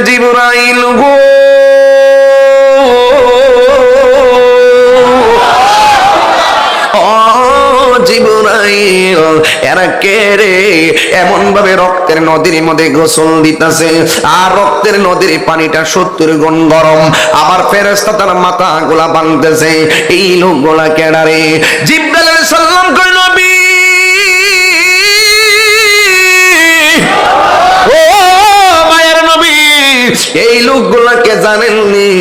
জিবরাইল গো, জিবরাইল এরা কে রে? এমন ভাবে রক্তের নদীর মধ্যে গোসল দিতেছে, আর রক্তের নদীর পানিটা 70 গুণ গরম। আবার ফেরেশতা তার মাথা গোলা বাঁধতেছে। এই লোকগুলা কেডা রে? জিবরাইল আলাইহিস সালাম কই নবী, ও মায়ের নবী, এই লোকগুলাকে জানেননি?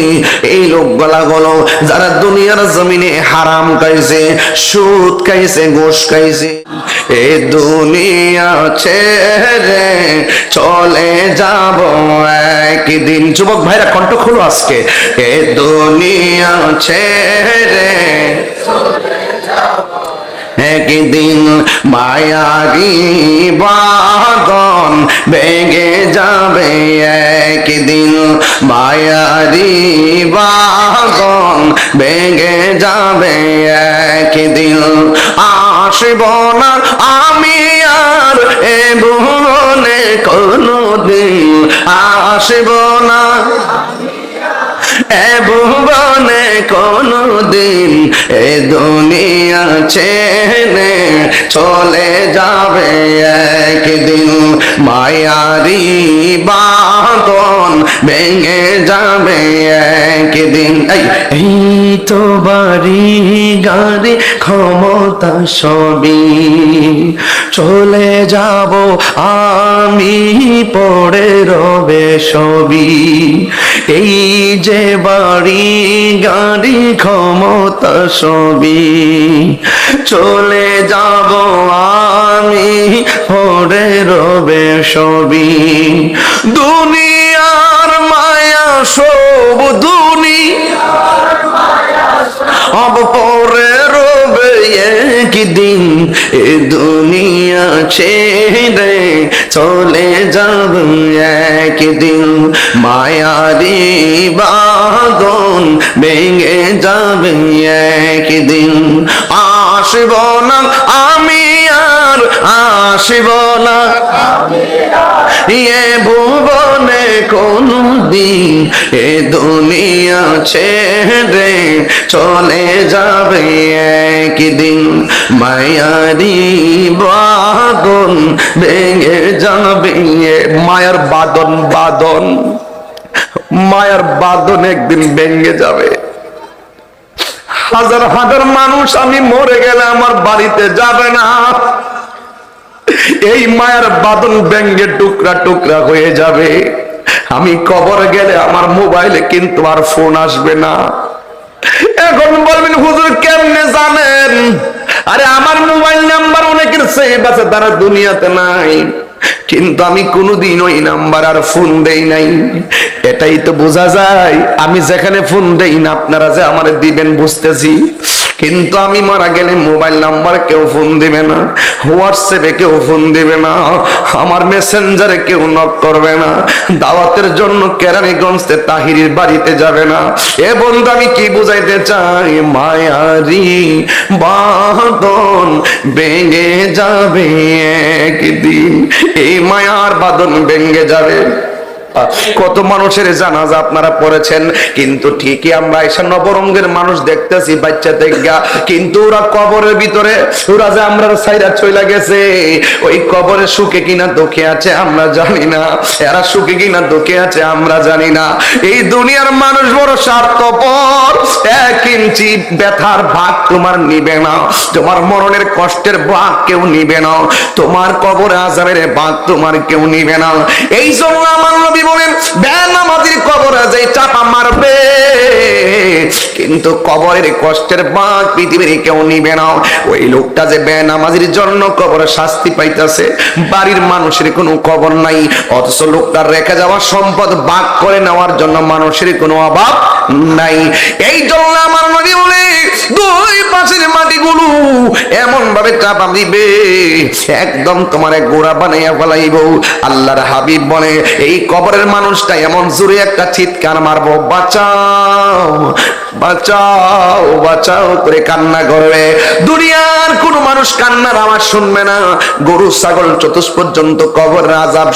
এই লোকগুলা হলো যারা দুনিয়ার জমিনে হারাম খাইছে, সুদ খাইছে, ঘুষ খাইছে। এ দুনিয়া ছেড়ে চলে যাব একদিন। যুবক ভাইরা কণ্ঠ খুলো আজকে। এ দুনিয়া ছেড়ে একদিন মায়ারি বাঁধন ভেঙে যাবে, একদিন মায়ারি বাঁধন ভেঙে যাবে, একদিন আসব না আমি আর এ ভুবনে কোনদিন, আসব না এ ভুবনে কোনদিন, এ দুনিয়া ছেড়ে চলে যাবে একদিন, মায়ারি বাঁধন ভেঙে যাবে একদিন। এই তো বাড়ি গাড়ি ক্ষমতা সবই চলে যাব আমি, পড়ে রবে সবই। এই যে বাড়ি গাড়ি ক্ষমতা সবই চলে যাব আমি, পড়ে রবে সবই। দুনিয়ার মায়া সব দুনিয়ার মায়া সব পড়ে রবে একদিন, এ দুনিয়া ছেড়ে চলে যাব একদিন, মায়ারি বাঁধন ভেঙে যাবে একদিন। আসব না আমি আর, আসব না এ ভুবনে কোনদিন, এ দুনিয়া ছেড়ে চলে যাবে একদিন, মায়ারি বাঁধন ভেঙে যাবে। মায়ার বাঁধন, বাঁধন, মায়ার বাঁধন একদিন ভেঙে যাবে। হাজার হাজার মানুষ আমি মরে গেলে আমার বাড়িতে যাবে না, এই মায়ের বাঁধন ভেঙে টুকরা টুকরা হয়ে যাবে। আমি কবর গেলে আমার মোবাইলে কিন্তু আর ফোন আসবে না। এখন বলবেন হুজুর কেমনে জানেন? আরে আমার মোবাইল নাম্বার অনেকের সেভ আছে, তারা দুনিয়াতে নাই, কিন্তু আমি কোনোদিন ওই নাম্বার আর ফোন দেই নাই। এটাই তো বোঝা যায়, আমি যেখানে ফোন দেই না আপনারা যে আমারে দিবেন বুঝতেছি, কিন্তু আমি মারা গেলে মোবাইল নাম্বার কেউ ফোন দিবে না, হোয়াটসঅ্যাপে কেউ ফোন দিবে না, আমার মেসেঞ্জারে কেউ নক করবে না, দাওয়াতের জন্য কেরানীগঞ্জে তাহিরির বাড়িতে যাবে না। এ বন্ধু আমি কি বুঝাইতে চাই? মায়ারি বাঁধন ভেঙে যাবে একদিন, এই মায়ার বাঁধন ভেঙে যাবে। কত মানুষের জানাজা আপনারা পড়েছেন, কিন্তু ঠিকই আমরা এসে নবরঙ্গের মানুষ দেখতেছি বাচ্চা দেখা, কিন্তু ওরা কবরের ভিতরে ওরা যে আমরা সাইরা চলে গেছে, ওই কবরে সুখে কিনা দুঃখে আছে আমরা জানি না, এরা সুখে কিনা দুঃখে আছে আমরা জানি না। এই দুনিয়ার মানুষ বড় স্বার্থপর, 1 ইঞ্চি ব্যথার ভাগ তোমার নিবে না, তোমার মরণের কষ্টের ভাগ কেউ নিবে না, তোমার কবরে আযাবের ভাগ তোমার কেউ নিবে না। এই জন্য আমার নবী বলেন বেনামাজির কবরে যে চাপা মারবে, কিন্তু কবরের কষ্টের ভাগ পৃথিবীর কেউ নিবে না। ওই লোকটা যে বেনামাজির জন্য কবরে শাস্তি পাইতেছে, বাড়ির মানুষের কোনো খবর নাই, অথচ লোকটার রেখে যাওয়া সম্পদ ভাগ করে নেওয়ার জন্য মানুষের কোনো অভাব নাই। এই জন্য আমার নবী বলে দুই পাশের মাটিগুলো এমন ভাবে চাপা দিবে একদম তোমারে গোড়া বানাইয়া ফেলাইব। আল্লাহর হাবিব বলে এই কবরের মানুষটা এমন জোরে একটা চিৎকার মারবো, বাঁচাও বাঁচাও বাঁচাও করে কান্না করবে। দুনিয়ার কোন মানুষ কান্নার আওয়াজ শুনবে না, গরু ছাগল চতুষ পর্যন্ত কবরের আযাব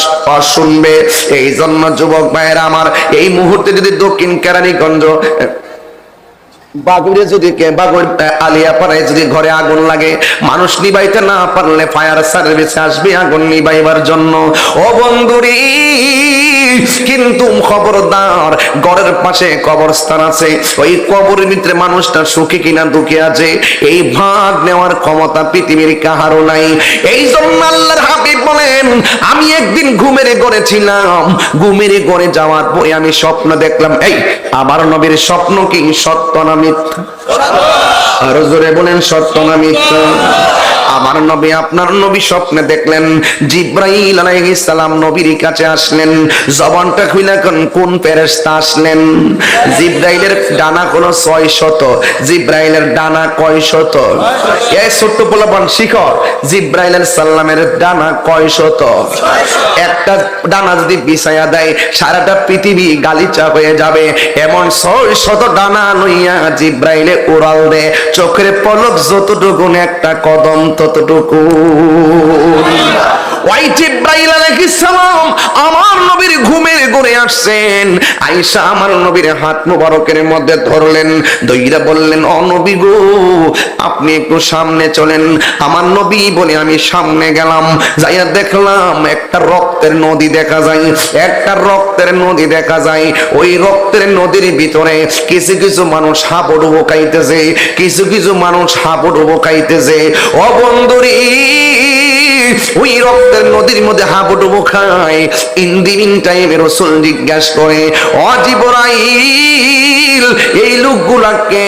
শুনবে। এই জন্য যুবক ভাইয়েরা আমার, এই মুহূর্তে যদি দক্ষিণ কেরানীগঞ্জ বাগুড়ে যদি আলিয়াপাড়ায় যদি ঘরে আগুন লাগে, মানুষ নিবাইতে না পারলে ফায়ার সার্ভিস আসবে আগুন নিবাইবার জন্য। ও বন্ধুরি, কিন্তু খবরদার, ঘরের পাশে কবরস্থান আছে, ওই কবরের ভিতরে মানুষটা সুখী কিনা দুঃখী আছে, এই ভাগ নেওয়ার ক্ষমতা পৃথিবীর কাহারও নাই। এই জন্য আল্লাহর হাবিব বলেন, আমি একদিন ঘুমের ঘরে ছিলাম, ঘুমের ঘরে যাওয়ার পরে আমি স্বপ্ন দেখলাম। এই আমার নবীর স্বপ্ন কি সত্য না মিথ্যা? আরো জোরে বলেন, সত্য না মিথ্যা? আমার নবী, আপনার নবী স্বপ্নে দেখলেন জিব্রাইল আলাইহিস সালাম নবীর কাছে আসলেন। জবানটা খুলে কোন ফেরেশতা আসলেন? জিব্রাইলের ডানা কোন 600, জিব্রাইলের ডানা কয় শত? এই ছোট্ট পোলাপান শিখো, জিব্রাইল সাল্লামের ডানা কয় শত? একটা ডানা যদি বিছায়া দেয় সারাটা পৃথিবী গালিচা হয়ে যাবে, এমন 600 ডানা লইয়া জিব্রাইলে উড়াল দে, চোখের পলক যতটুকু একটা কদম ততটুকু। ওই জিব্রাইল আলাইহিস সালাম আমার নবীর ঘুমের ঘরে আসছেন। আয়েশা আমার নবীর হাত মোবারকের মধ্যে ধরলেন, দইরা বললেন, ও নবী গো, আপনি একটু সামনে চলেন। আমার নবী বলে আমি সামনে গেলাম, যাইয়া দেখলাম একটা রক্তের নদী দেখা যায়, একটা রক্তের নদী দেখা যায়। ওই রক্তের নদীর ভিতরে কিছু কিছু মানুষ হাবুডুবু খাইতেছে, কিছু কিছু মানুষ হাবুডুবু খাইতেছে। ও বন্ধুরি, ওই রক্তের নদীর মধ্যে হাবুডুবু খায়। ইন দি মিন টাইমে রাসূল জিজ্ঞাসা করে, ও জিবরাইল, এই লোকগুলাকে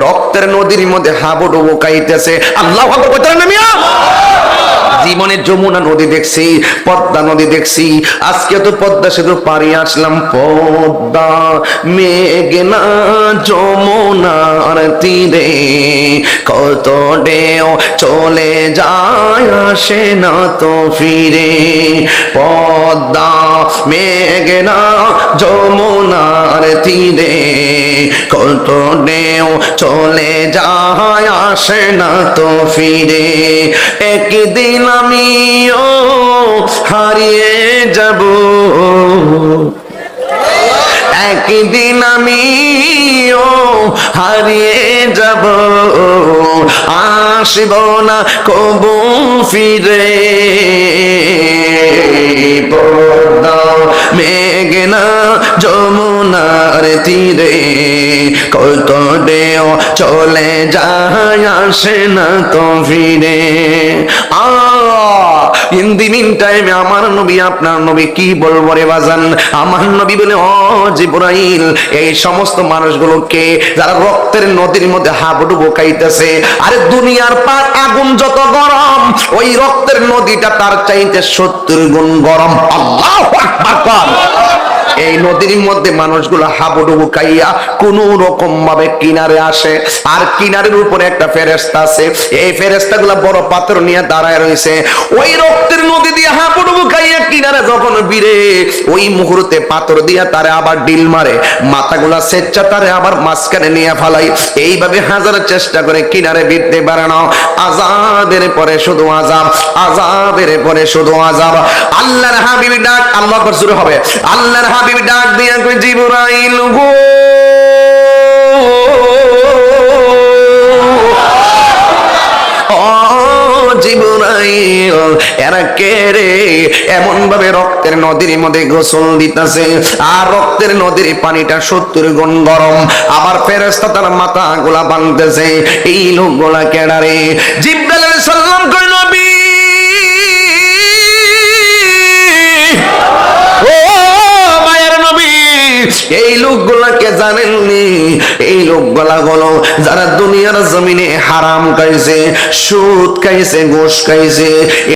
রক্তের নদীর মধ্যে হাবুডুবু খাইতেছে আল্লাহু আকবার বলেন না মিয়া? জীবনে যমুনা নদী দেখছি, পদ্মা নদী দেখছি, আজকে তো পদ্মা সেতু পাড়ি আসলাম। পদ্মা মেঘনা যমুনার তীরে কত ঢেউ চলে যায় আসে না তো ফিরে। পদ্মা মেঘনা যমুনার তীরে কত ঢেউ চলে যায় আসে না তো ফিরে। একদিন আমিও হারিয়ে যাব, একদিন আমিও হারিয়ে যাব, আসব না কবু ফিরে। পদ্মা মেঘনা যমুনার তীরে কত ঢেউ চলে যায় আসে না তো ফিরে। ইন দি মিন টাইমে আমার নবী, আপনার নবী কি বলবো রে বাজান? আমার নবী বলে, ও জিবরাইল, এই সমস্ত মানুষগুলোকে যারা রক্তের নদীর মধ্যে হাবুডুবু খাইতেছে, আরে দুনিয়ার পার আগুন যত গরম, ওই রক্তের নদীটা তার চাইতে 70 গুণ গরম। আল্লাহু আকবার। এই নদীর মধ্যে মানুষগুলো হাবুডুবু খাইয়া কোন রকম ভাবে কিনারে আসে, আর কিনারের উপরে একটা ফেরেশতা আছে, এই ফেরেশতাগুলো বড় পাথর নিয়ে দাঁড়ায় রয়েছে। ওই রক্তের নদী দিয়ে হাবুডুবু খাইয়া কিনারে যখন ভিড়ে, ওই মুহূর্তে পাথর দিয়া তারে আবার ডিল মারে, মাথাগুলা সেচ্চা তারে আবার মাঝখানে নিয়ে ফালাই। এইভাবে হাজার চেষ্টা করে কিনারে ভিড়তে পারে না। আযাবের পরে শুধু আযাব, আযাবের পরে শুধু আযাব। আল্লাহর হাবিব ডাক, আল্লাহু আকবার জোরে হবে, আল্লাহর হাবিব ডাক দিয়া কই, জিবরাইল গো, জিবরাইল, এরা কে রে? এমন ভাবে রক্তের নদীর মধ্যে গোসল দিতেছে, আর রক্তের নদীর পানিটা 70 গুণ গরম। আবার ফেরেশতা তার মাথা গুলা বাঁধতেছে। এই লোকগুলা কেডা রে? জিবরাইল আলাইহিস সালাম কই, নবী, এই লোকগুলাকে জানেননি? এই লোকগুলা হলো যারা দুনিয়ার জমিনে হারাম খাইছে, সুদ খাইছে, ঘুষ খাইছে।